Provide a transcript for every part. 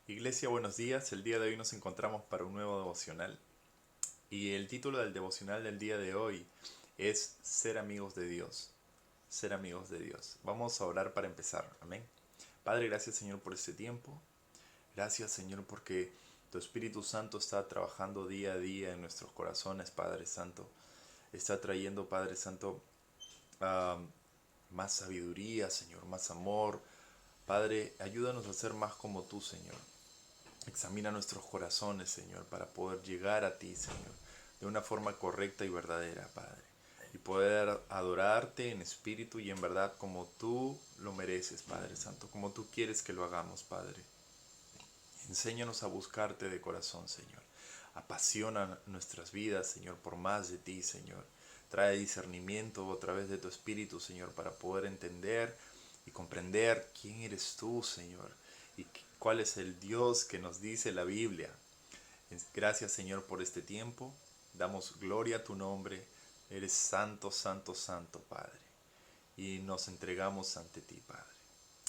Iglesia, buenos días. El día de hoy nos encontramos para un nuevo devocional. Y el título del devocional del día de hoy es Ser amigos de Dios. Ser amigos de Dios. Vamos a orar para empezar. Amén. Padre, gracias Señor por este tiempo. Gracias Señor porque tu Espíritu Santo está trabajando día a día en nuestros corazones, Padre Santo. Está trayendo, Padre Santo, ah, más sabiduría, Señor, más amor. Padre, ayúdanos a ser más como tú, Señor. Examina nuestros corazones, Señor, para poder llegar a ti, Señor, de una forma correcta y verdadera, Padre. Y poder adorarte en espíritu y en verdad como tú lo mereces, Padre Santo, como tú quieres que lo hagamos, Padre. Enséñanos a buscarte de corazón, Señor. Apasiona nuestras vidas, Señor, por más de ti, Señor. Trae discernimiento a través de tu espíritu, Señor, para poder entender y comprender quién eres tú, Señor, y cuál es el Dios que nos dice la Biblia. Gracias, Señor, por este tiempo. Damos gloria a tu nombre. Eres santo, santo, santo, Padre. Y nos entregamos ante ti, Padre.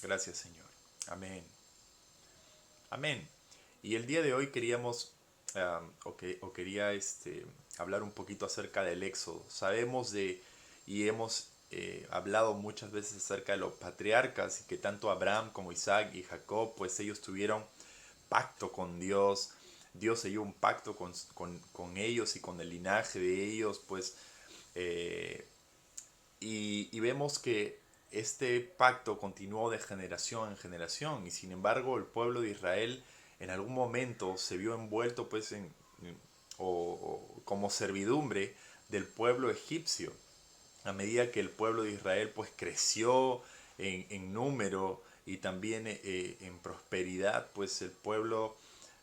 Gracias, Señor. Amén. Amén. Y el día de hoy queríamos, quería hablar un poquito acerca del Éxodo. Sabemos y hemos hablado muchas veces acerca de los patriarcas y que tanto Abraham como Isaac y Jacob, pues ellos tuvieron pacto con Dios. Dios selló un pacto con ellos y con el linaje de ellos, pues eh, y vemos que este pacto continuó de generación en generación y sin embargo el pueblo de Israel en algún momento se vio envuelto pues o como servidumbre del pueblo egipcio. A medida que el pueblo de Israel pues creció en número y también en prosperidad, pues el pueblo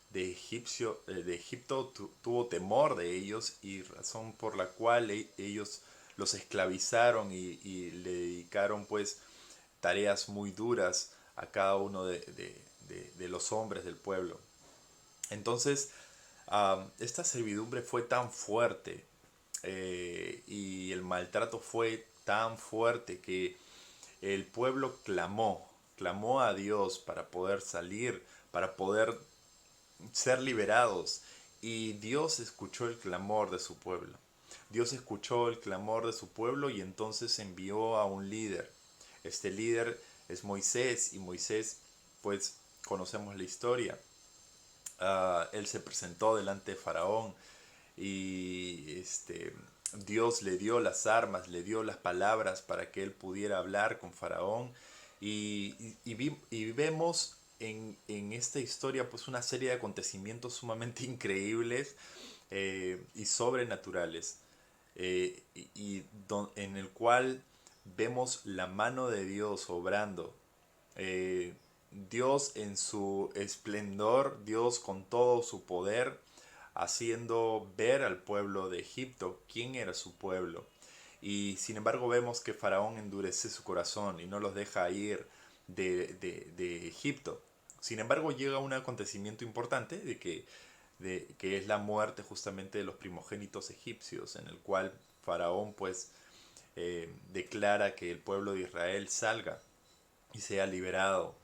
de Egipto tuvo temor de ellos y razón por la cual ellos los esclavizaron y le dedicaron pues tareas muy duras a cada uno de los hombres del pueblo. Entonces, esta servidumbre fue tan fuerte y el maltrato fue tan fuerte que el pueblo clamó a Dios para poder salir, para poder ser liberados. Y Dios escuchó el clamor de su pueblo. Dios escuchó el clamor de su pueblo y entonces envió a un líder. Este líder es Moisés y Moisés, pues conocemos la historia. Él se presentó delante de Faraón y Dios le dio las armas, le dio las palabras para que él pudiera hablar con Faraón y vemos en esta historia pues una serie de acontecimientos sumamente increíbles y sobrenaturales en el cual vemos la mano de Dios obrando. Dios en su esplendor, Dios con todo su poder, haciendo ver al pueblo de Egipto quién era su pueblo. Y sin embargo vemos que Faraón endurece su corazón y no los deja ir de Egipto. Sin embargo llega un acontecimiento importante que es la muerte justamente de los primogénitos egipcios, en el cual Faraón pues declara que el pueblo de Israel salga y sea liberado.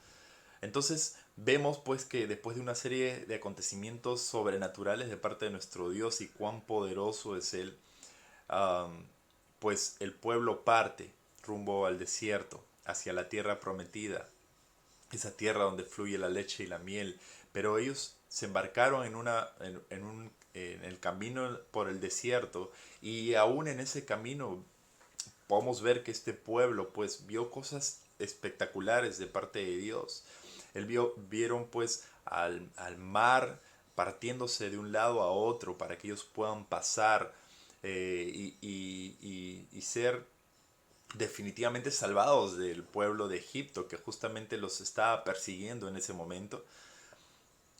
Entonces vemos pues que después de una serie de acontecimientos sobrenaturales de parte de nuestro Dios y cuán poderoso es Él, um, pues el pueblo parte rumbo al desierto, hacia la tierra prometida, esa tierra donde fluye la leche y la miel, pero ellos se embarcaron en el camino por el desierto y aún en ese camino podemos ver que este pueblo pues vio cosas espectaculares de parte de Dios. Vieron pues al mar partiéndose de un lado a otro para que ellos puedan pasar y ser definitivamente salvados del pueblo de Egipto que justamente los estaba persiguiendo en ese momento.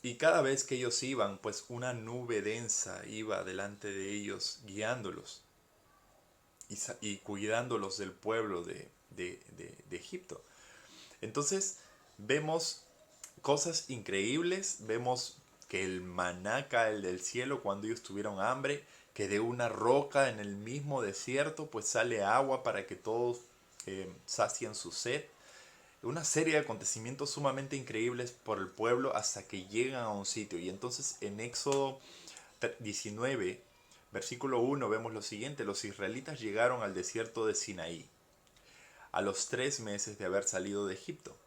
Y cada vez que ellos iban, pues una nube densa iba delante de ellos guiándolos y cuidándolos del pueblo de Egipto. Entonces vemos cosas increíbles, vemos que el maná cae del cielo cuando ellos tuvieron hambre, que de una roca en el mismo desierto pues sale agua para que todos sacien su sed. una serie de acontecimientos sumamente increíbles por el pueblo hasta que llegan a un sitio. Y entonces en Éxodo 19, versículo 1, vemos lo siguiente: los israelitas llegaron al desierto de Sinaí a los 3 meses de haber salido de Egipto.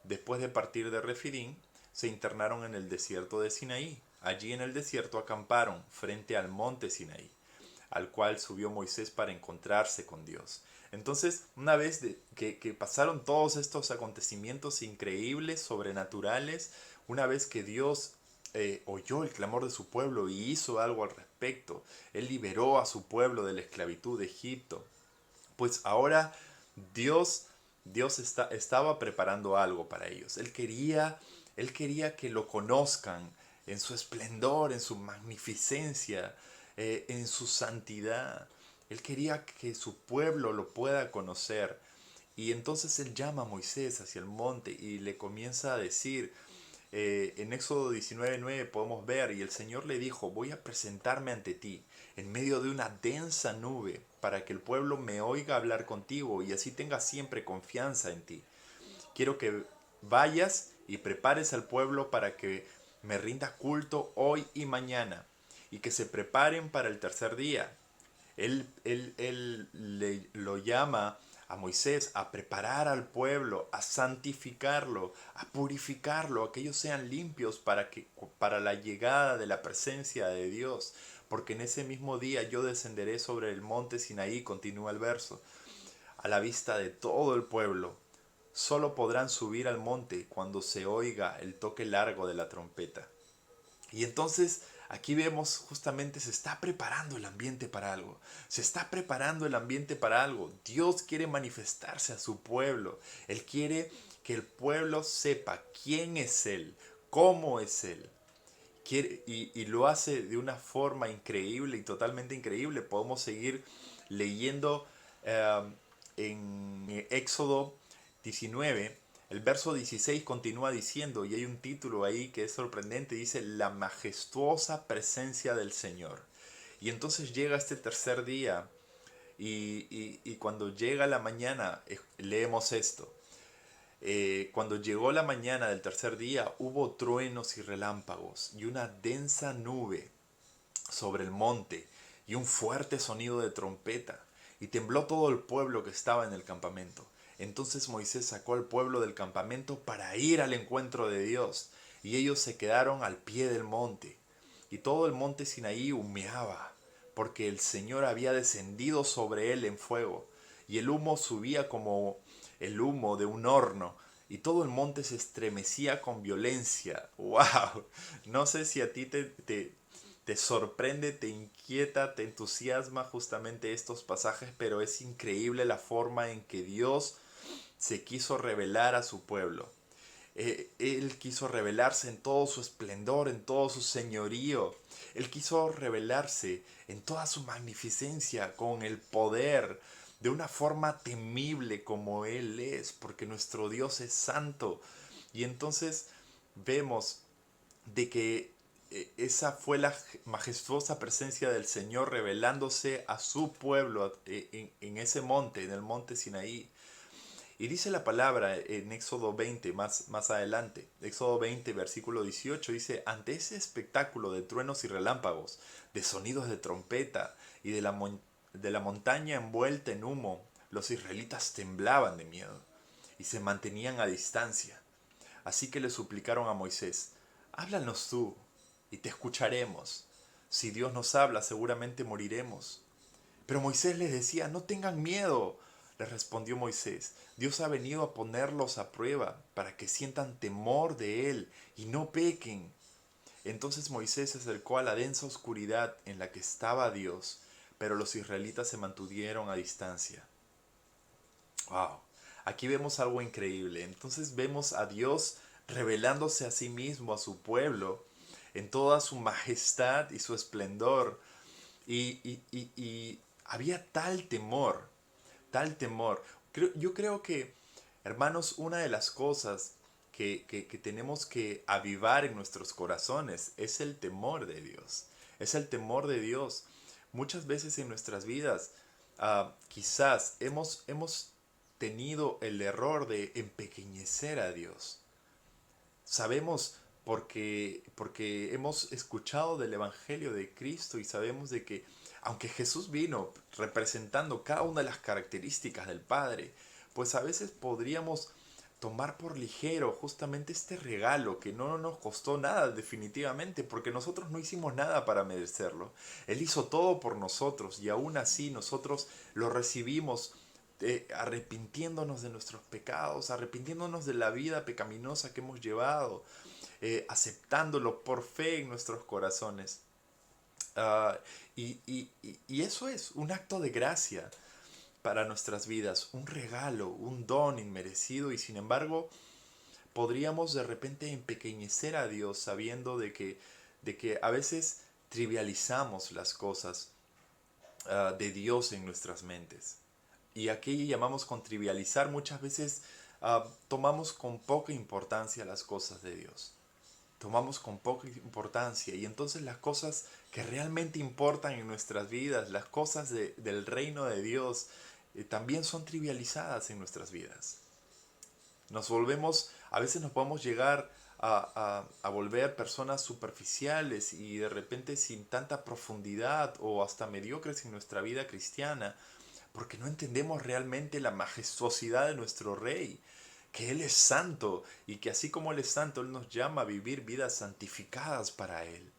Después de partir de Refidim, se internaron en el desierto de Sinaí. Allí en el desierto acamparon frente al monte Sinaí, al cual subió Moisés para encontrarse con Dios. Entonces, una vez que pasaron todos estos acontecimientos increíbles, sobrenaturales, una vez que Dios oyó el clamor de su pueblo y hizo algo al respecto, Él liberó a su pueblo de la esclavitud de Egipto, pues ahora Dios, estaba preparando algo para ellos. Él quería que lo conozcan en su esplendor, en su magnificencia, en su santidad. Él quería que su pueblo lo pueda conocer. Y entonces él llama a Moisés hacia el monte y le comienza a decir, en Éxodo 19:9 podemos ver: y el Señor le dijo, voy a presentarme ante ti en medio de una densa nube para que el pueblo me oiga hablar contigo y así tenga siempre confianza en ti. Quiero que vayas y prepares al pueblo para que me rinda culto hoy y mañana y que se preparen para el tercer día. Él lo llama a Moisés a preparar al pueblo, a santificarlo, a purificarlo, a que ellos sean limpios para la llegada de la presencia de Dios. Porque en ese mismo día yo descenderé sobre el monte Sinaí, continúa el verso, a la vista de todo el pueblo. Solo podrán subir al monte cuando se oiga el toque largo de la trompeta. Y entonces aquí vemos justamente se está preparando el ambiente para algo. Se está preparando el ambiente para algo. Dios quiere manifestarse a su pueblo. Él quiere que el pueblo sepa quién es Él, cómo es Él. Y lo hace de una forma increíble y totalmente increíble. Podemos seguir leyendo en Éxodo 19. El verso 16 continúa diciendo, y hay un título ahí que es sorprendente, dice: la majestuosa presencia del Señor. Y entonces llega este tercer día y cuando llega la mañana leemos esto. Cuando llegó la mañana del tercer día hubo truenos y relámpagos y una densa nube sobre el monte y un fuerte sonido de trompeta, y tembló todo el pueblo que estaba en el campamento. Entonces Moisés sacó al pueblo del campamento para ir al encuentro de Dios, y ellos se quedaron al pie del monte. Y todo el monte Sinaí humeaba, porque el Señor había descendido sobre él en fuego, y el humo subía como el humo de un horno, y todo el monte se estremecía con violencia. ¡Wow! No sé si a ti te sorprende, te inquieta, te entusiasma justamente estos pasajes, pero es increíble la forma en que Dios se quiso revelar a su pueblo. Él quiso revelarse en todo su esplendor, en todo su señorío. Él quiso revelarse en toda su magnificencia, con el poder, de una forma temible como Él es, porque nuestro Dios es santo. Y entonces vemos de que esa fue la majestuosa presencia del Señor revelándose a su pueblo en ese monte, en el monte Sinaí. Y dice la palabra en Éxodo 20, más adelante, Éxodo 20, versículo 18, dice: ante ese espectáculo de truenos y relámpagos, de sonidos de trompeta y de la montaña envuelta en humo, los israelitas temblaban de miedo y se mantenían a distancia. Así que le suplicaron a Moisés: háblanos tú, y te escucharemos. Si Dios nos habla, seguramente moriremos. Pero Moisés les decía: no tengan miedo. Les respondió Moisés: Dios ha venido a ponerlos a prueba para que sientan temor de Él y no pequen. Entonces Moisés se acercó a la densa oscuridad en la que estaba Dios, pero los israelitas se mantuvieron a distancia. Wow, aquí vemos algo increíble. Entonces vemos a Dios revelándose a sí mismo, a su pueblo, en toda su majestad y su esplendor. Y había tal temor. Yo creo que, hermanos, una de las cosas que tenemos que avivar en nuestros corazones es el temor de Dios. Es el temor de Dios. Muchas veces en nuestras vidas quizás hemos tenido el error de empequeñecer a Dios. Sabemos porque hemos escuchado del Evangelio de Cristo y sabemos de que aunque Jesús vino representando cada una de las características del Padre, pues a veces podríamos tomar por ligero justamente este regalo que no nos costó nada definitivamente, porque nosotros no hicimos nada para merecerlo. Él hizo todo por nosotros y aún así nosotros lo recibimos arrepintiéndonos de nuestros pecados, arrepintiéndonos de la vida pecaminosa que hemos llevado, aceptándolo por fe en nuestros corazones. Ah, y eso es un acto de gracia para nuestras vidas, un regalo, un don inmerecido, y sin embargo podríamos de repente empequeñecer a Dios sabiendo de que a veces trivializamos las cosas de Dios en nuestras mentes. Y aquí llamamos con trivializar, muchas veces tomamos con poca importancia las cosas de Dios. Tomamos con poca importancia y entonces las cosas que realmente importan en nuestras vidas, las cosas del reino de Dios, también son trivializadas en nuestras vidas. A veces nos podemos llegar a volver personas superficiales y de repente sin tanta profundidad o hasta mediocres en nuestra vida cristiana, porque no entendemos realmente la majestuosidad de nuestro Rey, que Él es santo y que así como Él es santo, Él nos llama a vivir vidas santificadas para Él.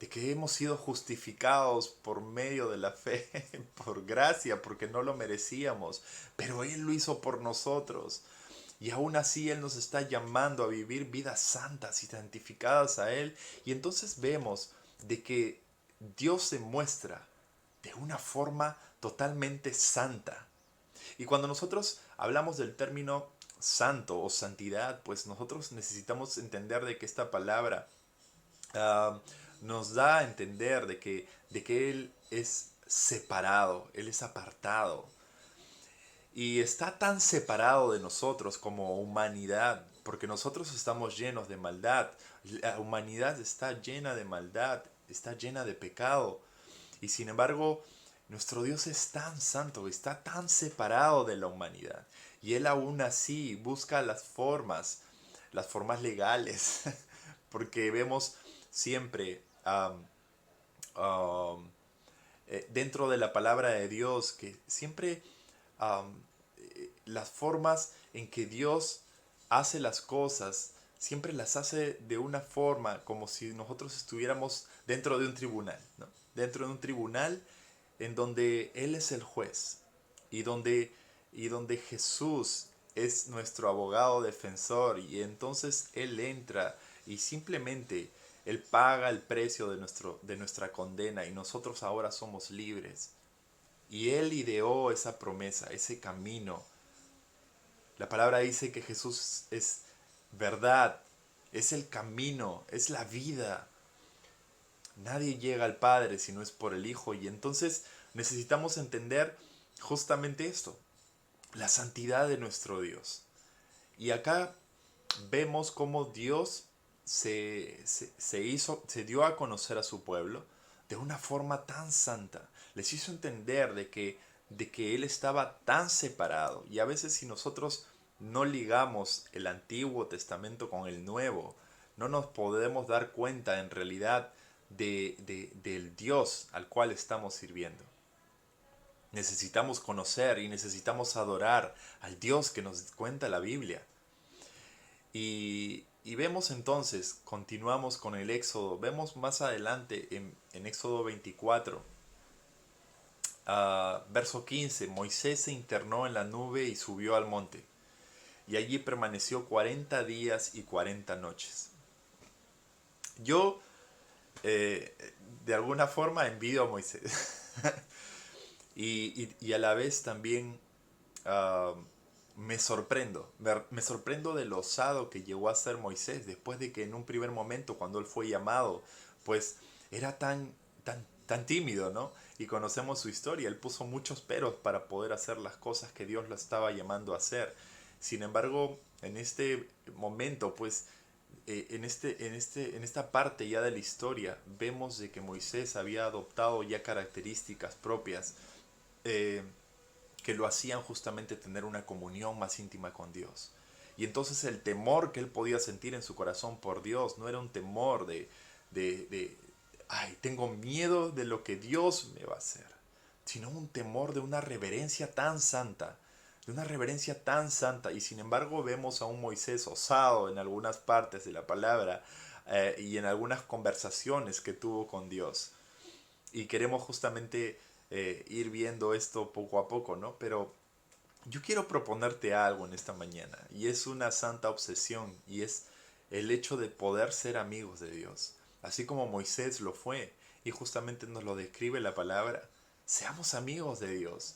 De que hemos sido justificados por medio de la fe, por gracia, porque no lo merecíamos, pero Él lo hizo por nosotros. Y aún así Él nos está llamando a vivir vidas santas y santificadas a Él. Y entonces vemos de que Dios se muestra de una forma totalmente santa. Y cuando nosotros hablamos del término santo o santidad, pues nosotros necesitamos entender de que esta palabra ah, nos da a entender de que Él es separado, Él es apartado. Y está tan separado de nosotros como humanidad, porque nosotros estamos llenos de maldad. La humanidad está llena de maldad, está llena de pecado. Y sin embargo, nuestro Dios es tan santo, está tan separado de la humanidad. Y Él aún así busca las formas legales, porque vemos siempre dentro de la palabra de Dios que siempre um, las formas en que Dios hace las cosas, siempre las hace de una forma como si nosotros estuviéramos dentro de un tribunal, ¿no? Dentro de un tribunal en donde Él es el juez y donde Jesús es nuestro abogado defensor y entonces Él entra y simplemente Él paga el precio de nuestra condena y nosotros ahora somos libres. Y Él ideó esa promesa, ese camino. La palabra dice que Jesús es verdad, es el camino, es la vida. Nadie llega al Padre si no es por el Hijo. Y entonces necesitamos entender justamente esto, la santidad de nuestro Dios. Y acá vemos cómo Dios se dio a conocer a su pueblo de una forma tan santa. Les hizo entender de que Él estaba tan separado. Y a veces si nosotros no ligamos el Antiguo Testamento con el Nuevo, no nos podemos dar cuenta en realidad del Dios al cual estamos sirviendo. Necesitamos conocer y necesitamos adorar al Dios que nos cuenta la Biblia. Y vemos entonces, continuamos con el Éxodo, vemos más adelante en Éxodo 24, verso 15, Moisés se internó en la nube y subió al monte, y allí permaneció 40 días y 40 noches. Yo, de alguna forma, envidio a Moisés. Y a la vez también uh, me sorprendo de lo osado que llegó a ser Moisés después de que en un primer momento cuando él fue llamado pues era tan tímido, ¿no? Y conocemos su historia, él puso muchos peros para poder hacer las cosas que Dios lo estaba llamando a hacer. Sin embargo, en este momento pues en esta parte ya de la historia vemos de que Moisés había adoptado ya características propias, eh, que lo hacían justamente tener una comunión más íntima con Dios. Y entonces el temor que él podía sentir en su corazón por Dios no era un temor de ay, tengo miedo de lo que Dios me va a hacer, sino un temor de una reverencia tan santa, de una reverencia tan santa. Y sin embargo vemos a un Moisés osado en algunas partes de la palabra y en algunas conversaciones que tuvo con Dios. Y queremos justamente ir viendo esto poco a poco, ¿no? Pero yo quiero proponerte algo en esta mañana, y es una santa obsesión, y es el hecho de poder ser amigos de Dios, así como Moisés lo fue, y justamente nos lo describe la palabra. Seamos amigos de Dios.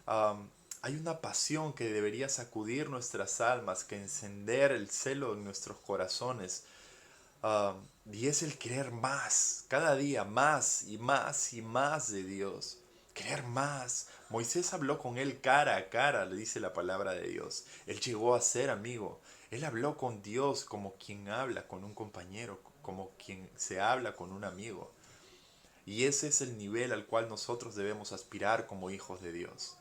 Hay una pasión que debería sacudir nuestras almas, que encender el celo en nuestros corazones, y es el querer más, cada día más y más y más de Dios. Querer más. Moisés habló con él cara a cara, le dice la palabra de Dios. Él llegó a ser amigo. Él habló con Dios como quien habla con un compañero, como quien se habla con un amigo. Y ese es el nivel al cual nosotros debemos aspirar como hijos de Dios.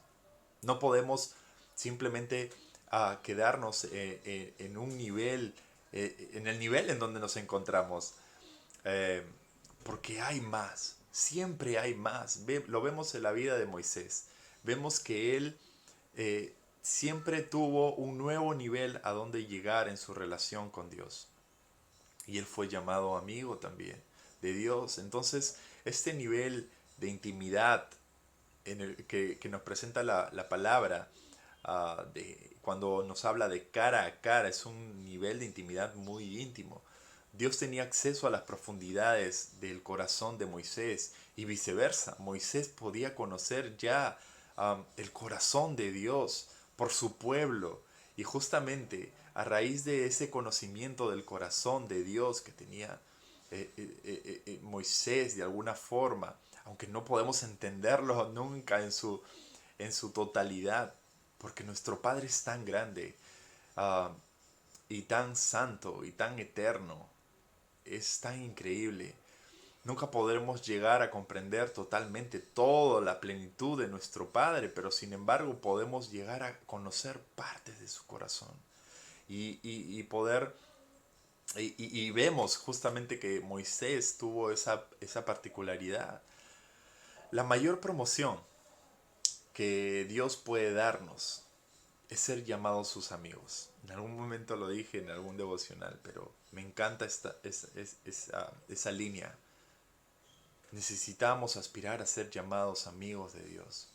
No podemos simplemente quedarnos en un nivel, en el nivel en donde nos encontramos, eh, porque hay más, siempre hay más. Lo vemos en la vida de Moisés. Vemos que él siempre tuvo un nuevo nivel a donde llegar en su relación con Dios. Y él fue llamado amigo también de Dios. Entonces, este nivel de intimidad en el que nos presenta la palabra, cuando nos habla de cara a cara, es un nivel de intimidad muy íntimo. Dios tenía acceso a las profundidades del corazón de Moisés y viceversa. Moisés podía conocer ya el corazón de Dios por su pueblo. Y justamente a raíz de ese conocimiento del corazón de Dios que tenía Moisés de alguna forma, aunque no podemos entenderlo nunca en su totalidad, porque nuestro Padre es tan grande, uh, y tan santo y tan eterno, es tan increíble. Nunca podremos llegar a comprender totalmente toda la plenitud de nuestro Padre, pero sin embargo podemos llegar a conocer partes de su corazón y poder, y vemos justamente que Moisés tuvo esa particularidad. La mayor promoción que Dios puede darnos es ser llamados sus amigos. En algún momento lo dije en algún devocional, pero me encanta esa línea. Necesitamos aspirar a ser llamados amigos de Dios.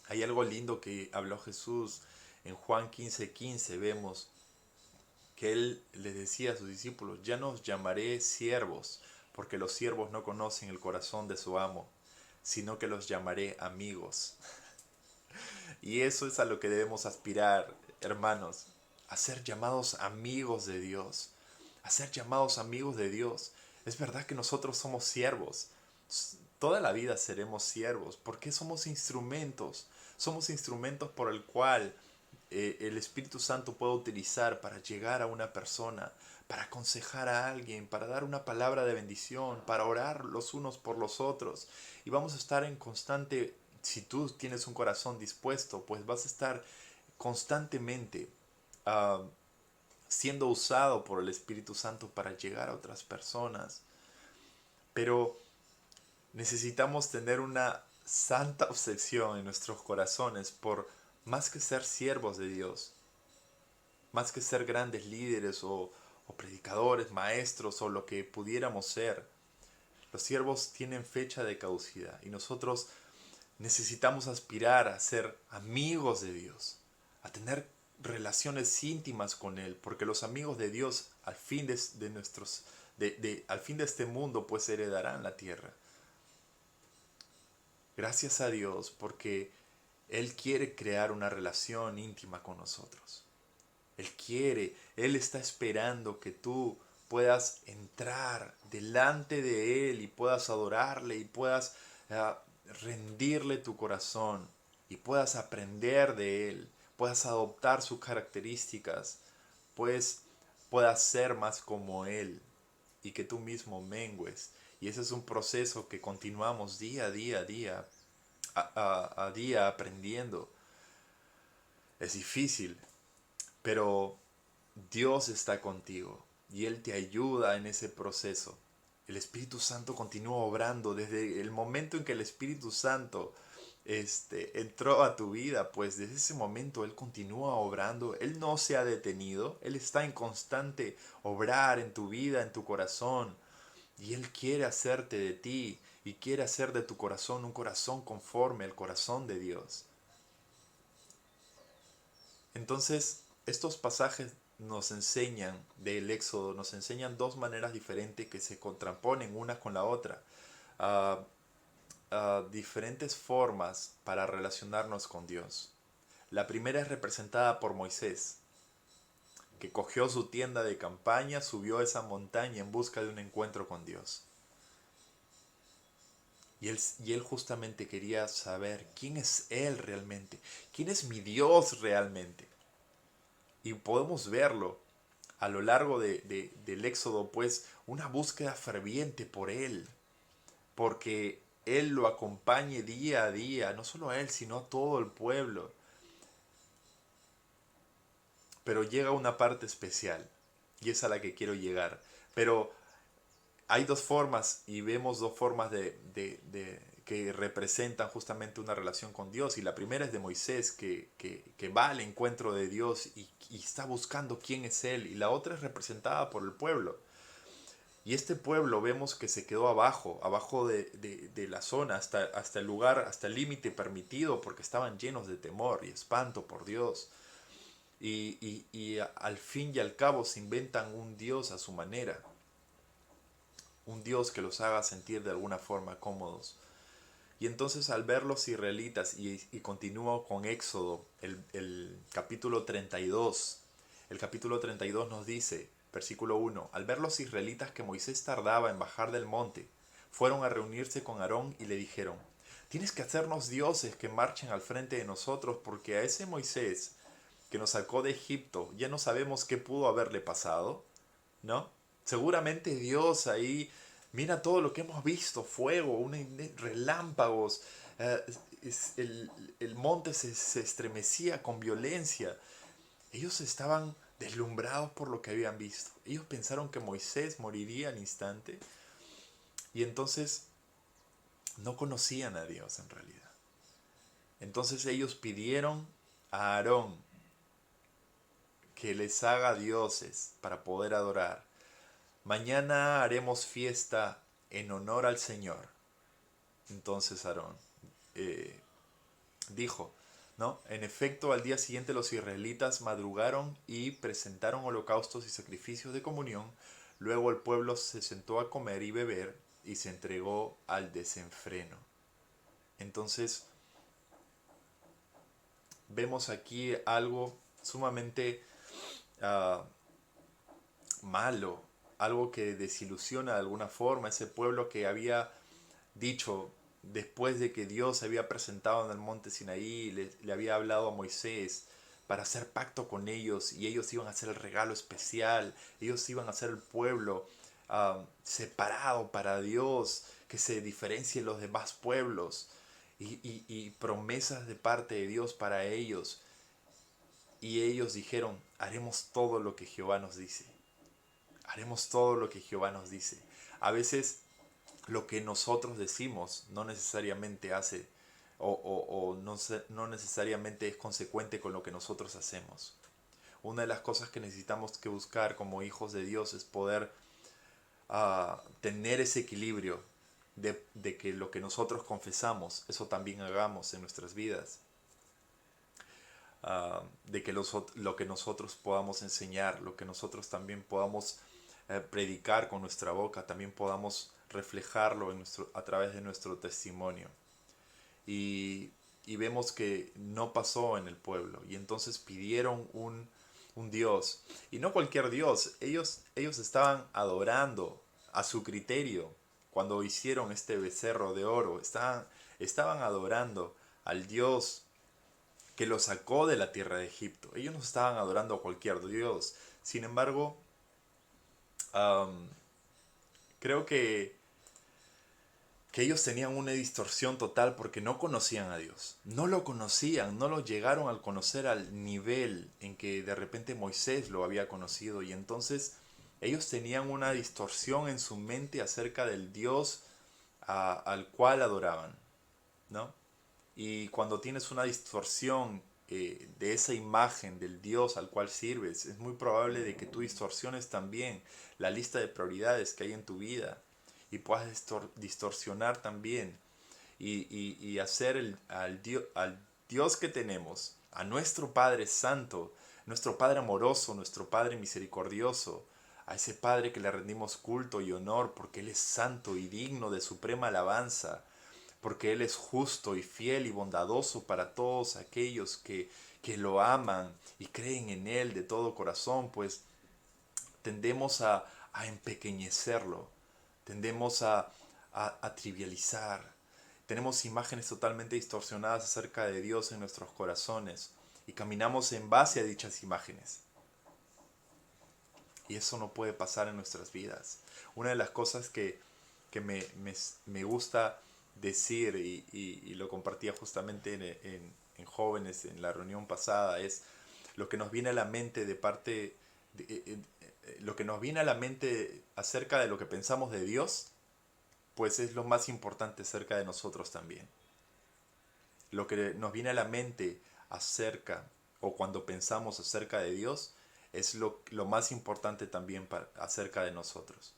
Hay algo lindo que habló Jesús en Juan 15:15. Vemos que Él les decía a sus discípulos: ya no os llamaré siervos, porque los siervos no conocen el corazón de su amo, sino que los llamaré amigos. Y eso es a lo que debemos aspirar, hermanos, a ser llamados amigos de Dios, a ser llamados amigos de Dios. Es verdad que nosotros somos siervos, toda la vida seremos siervos, porque somos instrumentos por el cual el Espíritu Santo puede utilizar para llegar a una persona, para aconsejar a alguien, para dar una palabra de bendición, para orar los unos por los otros. Y vamos a estar en constante, si tú tienes un corazón dispuesto, pues vas a estar constantemente uh, siendo usado por el Espíritu Santo para llegar a otras personas. Pero necesitamos tener una santa obsesión en nuestros corazones por, más que ser siervos de Dios, más que ser grandes líderes o predicadores, maestros o lo que pudiéramos ser. Los siervos tienen fecha de caducidad y nosotros necesitamos aspirar a ser amigos de Dios, a tener relaciones íntimas con Él, porque los amigos de Dios al fin al fin de este mundo pues heredarán la tierra. Gracias a Dios porque Él quiere crear una relación íntima con nosotros. Él está esperando que tú puedas entrar delante de Él y puedas adorarle y puedas rendirle tu corazón y puedas aprender de Él, puedas adoptar sus características, pues puedas ser más como Él y que tú mismo mengues. Y ese es un proceso que continuamos día a día a día aprendiendo. Es difícil, pero Dios está contigo y Él te ayuda en ese proceso. El Espíritu Santo continúa obrando desde el momento en que el Espíritu Santo entró a tu vida, pues desde ese momento Él continúa obrando, Él no se ha detenido, Él está en constante obrar en tu vida, en tu corazón, y Él quiere hacerte de ti y quiere hacer de tu corazón un corazón conforme al corazón de Dios. Entonces, estos pasajes nos enseñan del Éxodo, nos enseñan dos maneras diferentes que se contraponen una con la otra. Ah, diferentes formas para relacionarnos con Dios. La primera es representada por Moisés, que cogió su tienda de campaña, subió a esa montaña en busca de un encuentro con Dios. Y él justamente quería saber quién es Él realmente, quién es mi Dios realmente. Y podemos verlo a lo largo del Éxodo, pues una búsqueda ferviente por Él, porque Él lo acompañe día a día, no solo a Él, sino a todo el pueblo. Pero llega una parte especial, y es a la que quiero llegar. Pero hay dos formas, y vemos dos formas que representan justamente una relación con Dios. Y la primera es de Moisés, que va al encuentro de Dios y está buscando quién es Él. Y la otra es representada por el pueblo. Y este pueblo vemos que se quedó abajo de la zona, hasta el lugar, hasta el límite permitido, porque estaban llenos de temor y espanto por Dios. Y al fin y al cabo se inventan un Dios a su manera, un Dios que los haga sentir de alguna forma cómodos. Y entonces al ver los israelitas, y continúo con Éxodo, el capítulo 32, el capítulo 32 nos dice, versículo 1, al ver los israelitas que Moisés tardaba en bajar del monte, fueron a reunirse con Aarón y le dijeron, tienes que hacernos dioses que marchen al frente de nosotros, porque a ese Moisés que nos sacó de Egipto, ya no sabemos qué pudo haberle pasado, ¿no? Seguramente Dios ahí, mira todo lo que hemos visto, fuego, relámpagos, eh, el monte se estremecía con violencia. Ellos estaban deslumbrados por lo que habían visto. Ellos pensaron que Moisés moriría al instante y entonces no conocían a Dios en realidad. Entonces ellos pidieron a Aarón que les haga dioses para poder adorar. Mañana haremos fiesta en honor al Señor. Entonces Aarón eh, dijo, ¿no? En efecto, al día siguiente los israelitas madrugaron y presentaron holocaustos y sacrificios de comunión. Luego el pueblo se sentó a comer y beber y se entregó al desenfreno. Entonces, vemos aquí algo sumamente uh, malo, algo que desilusiona de alguna forma ese pueblo que había dicho después de que Dios se había presentado en el monte Sinaí, le había hablado a Moisés para hacer pacto con ellos y ellos iban a hacer el regalo especial, ellos iban a ser el pueblo separado para Dios, que se diferencie de los demás pueblos y promesas de parte de Dios para ellos. Y ellos dijeron, haremos todo lo que Jehová nos dice. Haremos todo lo que Jehová nos dice. A veces lo que nosotros decimos no necesariamente hace o no, no necesariamente es consecuente con lo que nosotros hacemos. Una de las cosas que necesitamos que buscar como hijos de Dios es poder tener ese equilibrio de que lo que nosotros confesamos, eso también hagamos en nuestras vidas. De que lo que nosotros podamos enseñar, lo que nosotros también podamos predicar con nuestra boca, también podamos reflejarlo a través de nuestro testimonio. Y, y vemos que no pasó en el pueblo. Y entonces pidieron un Dios. Y no cualquier Dios. Ellos estaban adorando a su criterio. Cuando hicieron este becerro de oro, estaban adorando al Dios que los sacó de la tierra de Egipto. Ellos no estaban adorando a cualquier Dios. Sin embargo, um, creo que que ellos tenían una distorsión total porque no conocían a Dios. No lo conocían, no lo llegaron a conocer al nivel en que de repente Moisés lo había conocido. Y entonces ellos tenían una distorsión en su mente acerca del Dios al cual adoraban, ¿no? Y cuando tienes una distorsión de esa imagen del Dios al cual sirves, es muy probable de que tú distorsiones también la lista de prioridades que hay en tu vida y puedas distorsionar también y hacer al Dios que tenemos, a nuestro Padre Santo, nuestro Padre amoroso, nuestro Padre misericordioso, a ese Padre que le rendimos culto y honor porque Él es santo y digno de suprema alabanza, porque Él es justo y fiel y bondadoso para todos aquellos que lo aman y creen en Él de todo corazón, pues tendemos a empequeñecerlo, tendemos a trivializar. Tenemos imágenes totalmente distorsionadas acerca de Dios en nuestros corazones y caminamos en base a dichas imágenes. Y eso no puede pasar en nuestras vidas. Una de las cosas que me gusta decir y lo compartía justamente en jóvenes en la reunión pasada es lo que nos viene a la mente de parte lo que nos viene a la mente acerca de lo que pensamos de Dios, pues es lo más importante acerca de nosotros también. Lo que nos viene a la mente acerca o cuando pensamos acerca de Dios es lo más importante también acerca de nosotros.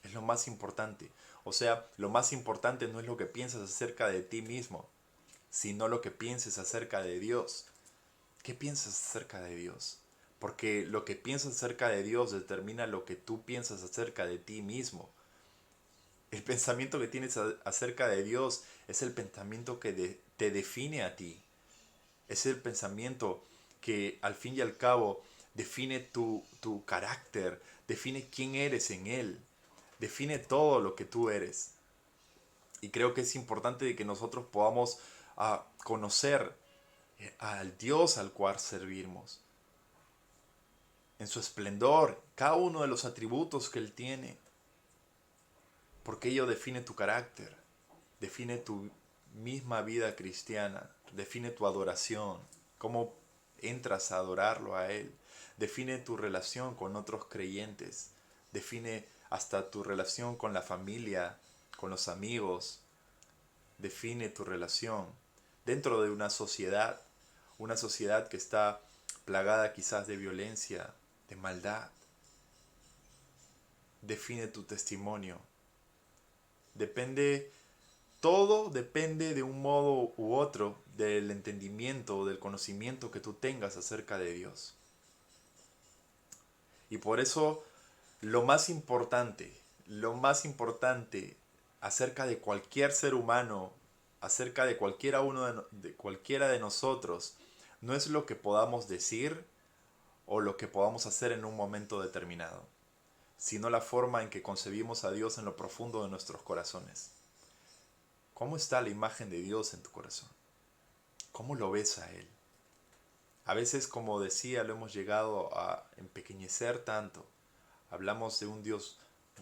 Es lo más importante. O sea, lo más importante no es lo que piensas acerca de ti mismo, sino lo que pienses acerca de Dios. ¿Qué piensas acerca de Dios? Porque lo que piensas acerca de Dios determina lo que tú piensas acerca de ti mismo. El pensamiento que tienes acerca de Dios es el pensamiento que te define a ti. Es el pensamiento que al fin y al cabo define tu carácter, define quién eres en Él, define todo lo que tú eres. Y creo que es importante de que nosotros podamos conocer al Dios al cual servimos, en su esplendor, cada uno de los atributos que Él tiene, porque ello define tu carácter, define tu misma vida cristiana, define tu adoración, cómo entras a adorarlo a Él, define tu relación con otros creyentes, define hasta tu relación con la familia, con los amigos, define tu relación dentro de una sociedad que está plagada quizás de violencia, de maldad. Define tu testimonio. Todo depende de un modo u otro del entendimiento, del conocimiento que tú tengas acerca de Dios. Y por eso lo más importante acerca de cualquier ser humano, acerca de cualquiera de nosotros, no es lo que podamos decir o lo que podamos hacer en un momento determinado, sino la forma en que concebimos a Dios en lo profundo de nuestros corazones. ¿Cómo está la imagen de Dios en tu corazón? ¿Cómo lo ves a Él? A veces, como decía, lo hemos llegado a empequeñecer tanto. Hablamos de un Dios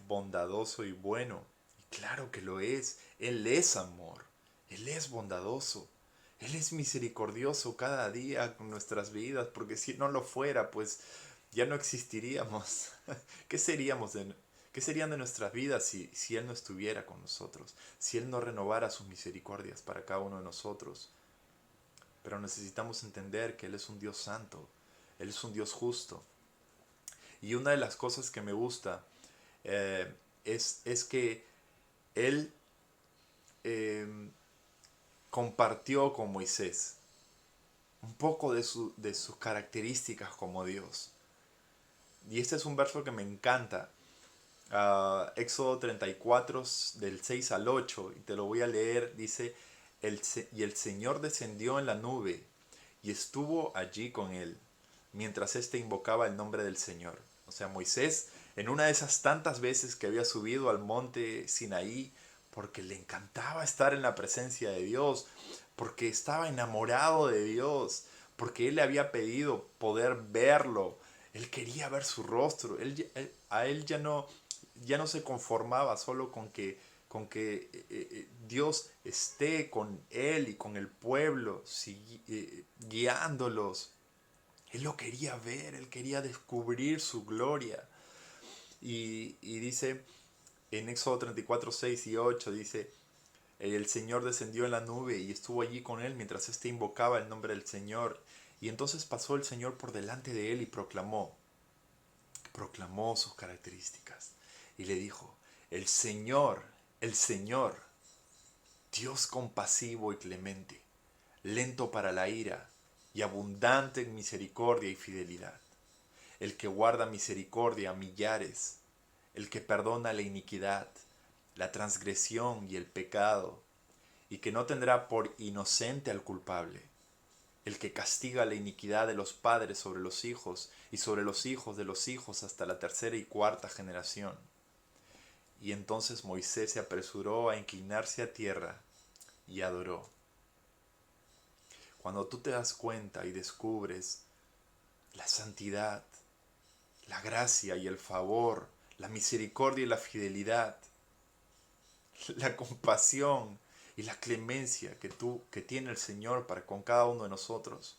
bondadoso y bueno. Y claro que lo es. Él es amor. Él es bondadoso. Él es misericordioso cada día con nuestras vidas, porque si no lo fuera, pues ya no existiríamos. ¿Qué seríamos qué serían de nuestras vidas si Él no estuviera con nosotros? Si Él no renovara sus misericordias para cada uno de nosotros. Pero necesitamos entender que Él es un Dios santo, Él es un Dios justo. Y una de las cosas que me gusta es que Él eh, compartió con Moisés un poco de sus características como Dios. Y este es un verso que me encanta. Éxodo 34 del 6 al 8, y te lo voy a leer, dice, y el Señor descendió en la nube y estuvo allí con él, mientras éste invocaba el nombre del Señor. O sea, Moisés, en una de esas tantas veces que había subido al monte Sinaí, porque le encantaba estar en la presencia de Dios, porque estaba enamorado de Dios, porque él le había pedido poder verlo, él quería ver su rostro, a él ya no se conformaba solo con que con que Dios esté con él y con el pueblo, guiándolos. Él lo quería ver, él quería descubrir su gloria. Y dice en Éxodo 34, 6 y 8, dice, el Señor descendió en la nube y estuvo allí con él mientras éste invocaba el nombre del Señor. Y entonces pasó el Señor por delante de él y proclamó sus características. Y le dijo, el Señor, Dios compasivo y clemente, lento para la ira y abundante en misericordia y fidelidad, el que guarda misericordia a millares, el que perdona la iniquidad, la transgresión y el pecado, y que no tendrá por inocente al culpable, el que castiga la iniquidad de los padres sobre los hijos y sobre los hijos de los hijos hasta la tercera y cuarta generación. Y entonces Moisés se apresuró a inclinarse a tierra y adoró. Cuando tú te das cuenta y descubres la santidad, la gracia y el favor, la misericordia y la fidelidad, la compasión y la clemencia que tiene el Señor para con cada uno de nosotros,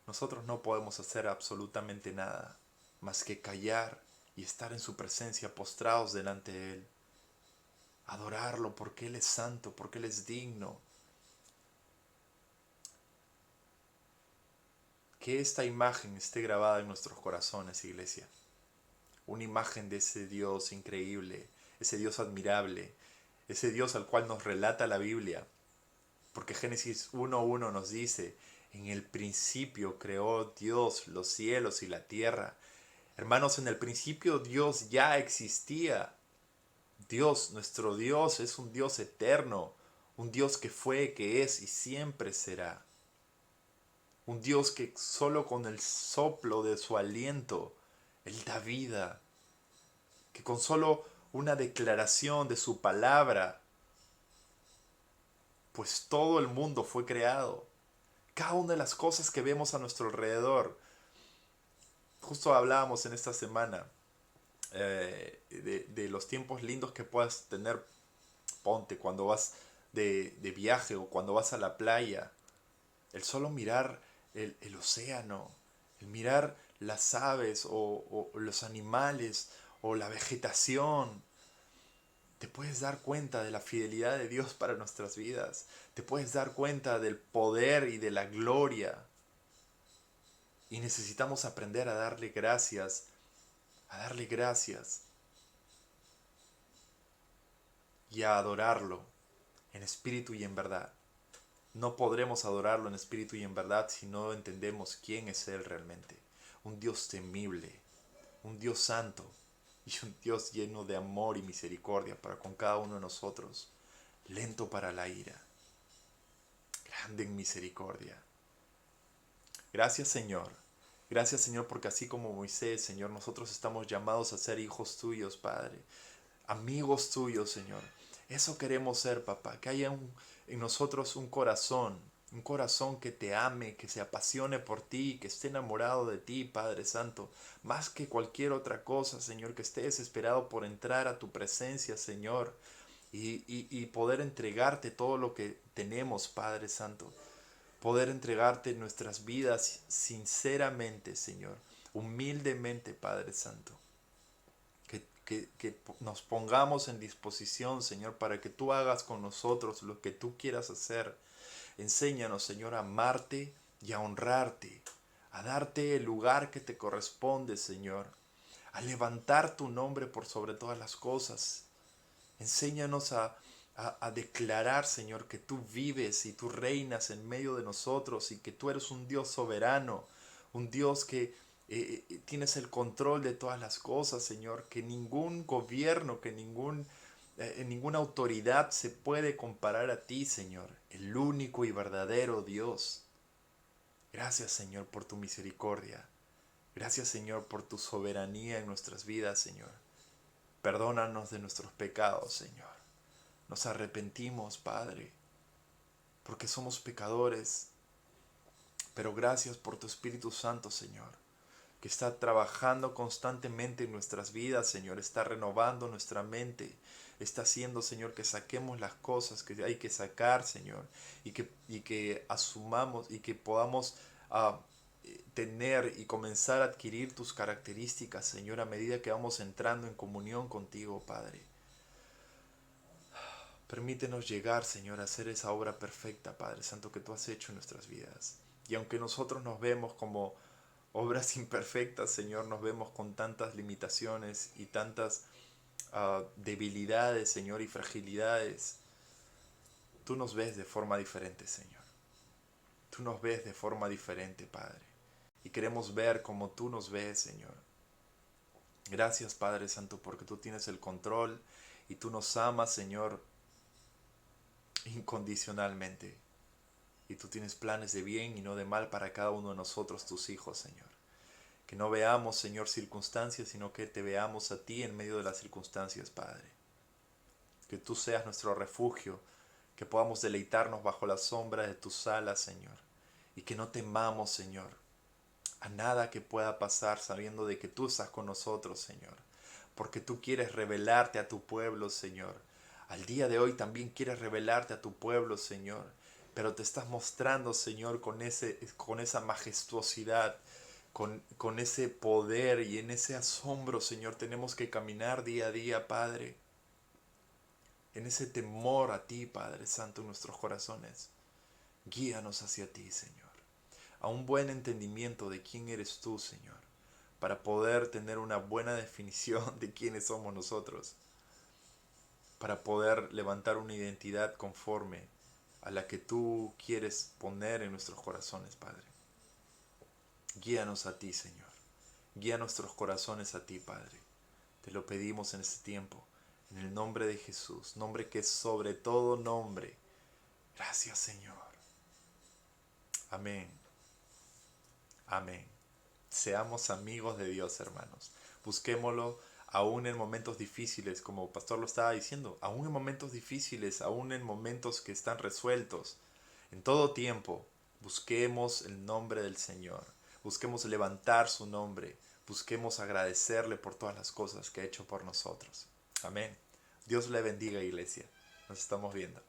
nosotros no podemos hacer absolutamente nada más que callar y estar en su presencia postrados delante de Él, adorarlo porque Él es santo, porque Él es digno. Que esta imagen esté grabada en nuestros corazones, iglesia. Una imagen de ese Dios increíble, ese Dios admirable, ese Dios al cual nos relata la Biblia. Porque Génesis 1:1 nos dice, en el principio creó Dios los cielos y la tierra. Hermanos, en el principio Dios ya existía. Dios, nuestro Dios, es un Dios eterno, un Dios que fue, que es y siempre será. Un Dios que solo con el soplo de su aliento, Él da vida. Que con solo una declaración de su palabra, pues todo el mundo fue creado. Cada una de las cosas que vemos a nuestro alrededor. Justo hablábamos en esta semana de los tiempos lindos que puedas tener. Ponte cuando vas de viaje o cuando vas a la playa. El solo mirar el océano, el mirar las aves o los animales o la vegetación. Te puedes dar cuenta de la fidelidad de Dios para nuestras vidas. Te puedes dar cuenta del poder y de la gloria. Y necesitamos aprender a darle gracias, y a adorarlo en espíritu y en verdad. No podremos adorarlo en espíritu y en verdad si no entendemos quién es Él realmente. Un Dios temible, un Dios santo y un Dios lleno de amor y misericordia para con cada uno de nosotros. Lento para la ira, grande en misericordia. Gracias, Señor. Gracias, Señor, porque así como Moisés, Señor, nosotros estamos llamados a ser hijos tuyos, Padre. Amigos tuyos, Señor. Eso queremos ser, papá. Que haya en nosotros un corazón que te ame, que se apasione por ti, que esté enamorado de ti, Padre Santo. Más que cualquier otra cosa, Señor, que esté desesperado por entrar a tu presencia, Señor. Y poder entregarte todo lo que tenemos, Padre Santo. Poder entregarte nuestras vidas sinceramente, Señor. Humildemente, Padre Santo. Que nos pongamos en disposición, Señor, para que tú hagas con nosotros lo que tú quieras hacer. Enséñanos, Señor, a amarte y a honrarte, a darte el lugar que te corresponde, Señor, a levantar tu nombre por sobre todas las cosas. Enséñanos a declarar, Señor, que tú vives y tú reinas en medio de nosotros y que tú eres un Dios soberano, un Dios que tienes el control de todas las cosas, Señor, que ningún gobierno, que ninguna autoridad se puede comparar a ti, Señor, el único y verdadero Dios. Gracias, Señor, por tu misericordia. Gracias, Señor, por tu soberanía en nuestras vidas, Señor. Perdónanos de nuestros pecados, Señor. Nos arrepentimos, Padre, porque somos pecadores. Pero gracias por tu Espíritu Santo, Señor, que está trabajando constantemente en nuestras vidas, Señor, está renovando nuestra mente, está haciendo, Señor, que saquemos las cosas que hay que sacar, Señor, y que asumamos y que podamos tener y comenzar a adquirir tus características, Señor, a medida que vamos entrando en comunión contigo, Padre. Permítenos llegar, Señor, a hacer esa obra perfecta, Padre Santo, que tú has hecho en nuestras vidas. Y aunque nosotros nos vemos como obras imperfectas, Señor, nos vemos con tantas limitaciones y tantas debilidades, Señor, y fragilidades, tú nos ves de forma diferente, Señor. Tú nos ves de forma diferente, Padre. Y queremos ver como tú nos ves, Señor. Gracias, Padre Santo, porque tú tienes el control y tú nos amas, Señor, incondicionalmente. Y tú tienes planes de bien y no de mal para cada uno de nosotros, tus hijos, Señor. Que no veamos, Señor, circunstancias, sino que te veamos a ti en medio de las circunstancias, Padre. Que tú seas nuestro refugio, que podamos deleitarnos bajo la sombra de tus alas, Señor. Y que no temamos, Señor, a nada que pueda pasar, sabiendo de que tú estás con nosotros, Señor. Porque tú quieres revelarte a tu pueblo, Señor. Al día de hoy también quieres revelarte a tu pueblo, Señor. Pero te estás mostrando, Señor, con esa majestuosidad, con ese poder y en ese asombro, Señor. Tenemos que caminar día a día, Padre. En ese temor a ti, Padre Santo, en nuestros corazones. Guíanos hacia ti, Señor. A un buen entendimiento de quién eres tú, Señor, para poder tener una buena definición de quiénes somos nosotros, para poder levantar una identidad conforme a la que tú quieres poner en nuestros corazones, Padre. Guíanos a ti, Señor. Guía nuestros corazones a ti, Padre. Te lo pedimos en este tiempo, en el nombre de Jesús, nombre que es sobre todo nombre. Gracias, Señor. Amén. Amén. Seamos amigos de Dios, hermanos. Busquémoslo aún en momentos difíciles, como el pastor lo estaba diciendo, aún en momentos difíciles, aún en momentos que están resueltos. En todo tiempo, busquemos el nombre del Señor. Busquemos levantar su nombre. Busquemos agradecerle por todas las cosas que ha hecho por nosotros. Amén. Dios le bendiga, iglesia. Nos estamos viendo.